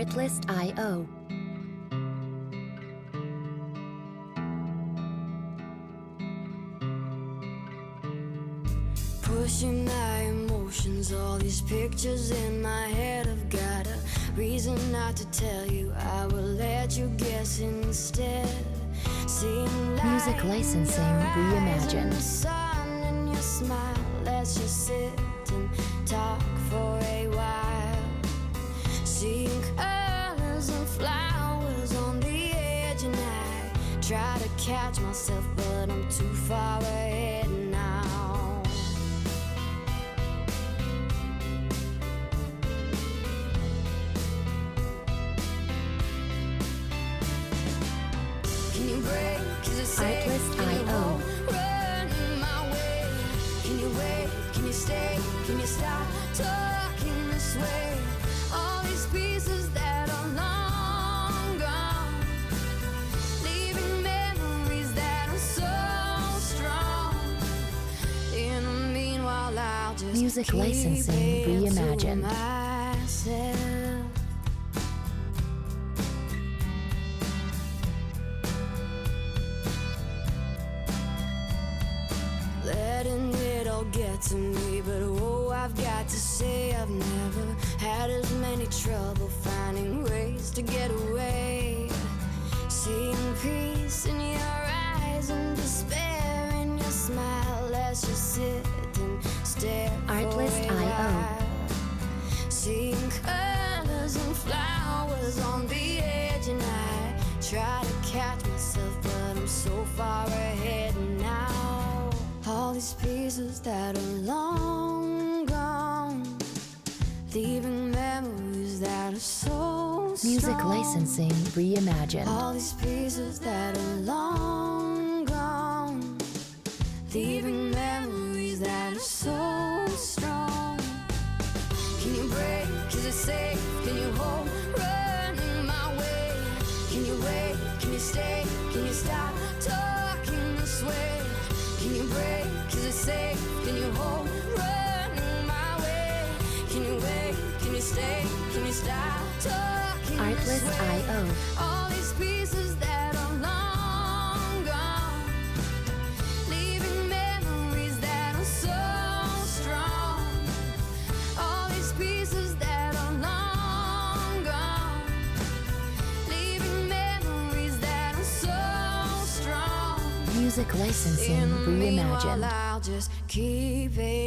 Artlist.io. Pushing my emotions, all these pictures in my head have got a reason not to tell you. I will let you guess instead. Seeing Music light in licensing your eyes reimagined. and the sun in your smile. Let's just sit and talk for a while. Seeing colors and flowers on the edge, and I try to catch myself, but I'm too far ahead now. Can you break? Is it safe? Can you Artlist.io. run my way? Can you wait? Can you stay? Can you stop talking this way? All these pieces that are long gone, leaving memories that are so strong. In the meanwhile, I'll just Music keep licensing it to reimagined. myself. Letting it all get to me, but oh, I've got to say I've never had as many trouble finding ways to get away. Seeing peace in your eyes and despair in your smile. Let's just sit and stare for a Artlist.io. while. Seeing colors and flowers on the edge, and I try to catch myself, but I'm so far ahead now. All these pieces that are long gone, leaving memories that are so strong. Music licensing reimagined. All these pieces that are long gone, leaving memories that are so strong. Can you break? Is it safe? Can you hold? Run my way? Can you wait? Can you stay? Can you stop talking this way? Can you break? Is it safe? Can you hold? Run my way? Can you wait? Can you stay? Can you stop talking this way? Artlist.io. All these pieces that are long gone, leaving memories that are so strong. All these pieces that are long gone, leaving memories that are so strong. Music licensing In the meanwhile, reimagined. I'll just keep it